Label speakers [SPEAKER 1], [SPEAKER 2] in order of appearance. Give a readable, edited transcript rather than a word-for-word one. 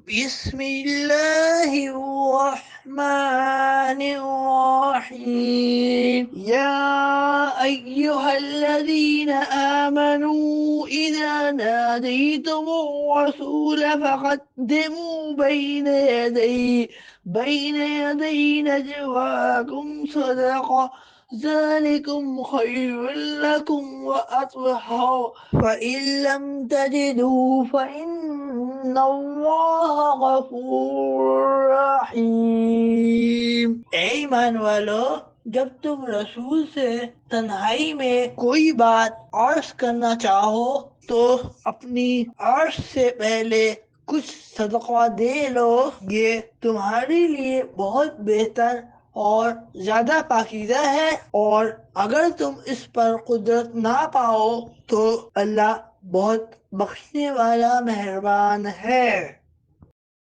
[SPEAKER 1] بسم اللہ الرحمن الرحیم یا ایہا الذین آمنوا اذا نادیتم الرسول فقدموا بین یدی نجواکم صدقہ ذلكم خير لكم وأطهر فإن لم تجدوا فإن الله غفور رحیم۔ اے ایمان والو، جب تم رسول سے تنہائی میں کوئی بات عرض کرنا چاہو تو اپنی عرض سے پہلے کچھ صدقہ دے لو، یہ تمہارے لیے بہت بہتر اور زیادہ پاکیزہ ہے، اور اگر تم اس پر قدرت نہ پاؤ تو اللہ بہت بخشنے والا مہربان ہے۔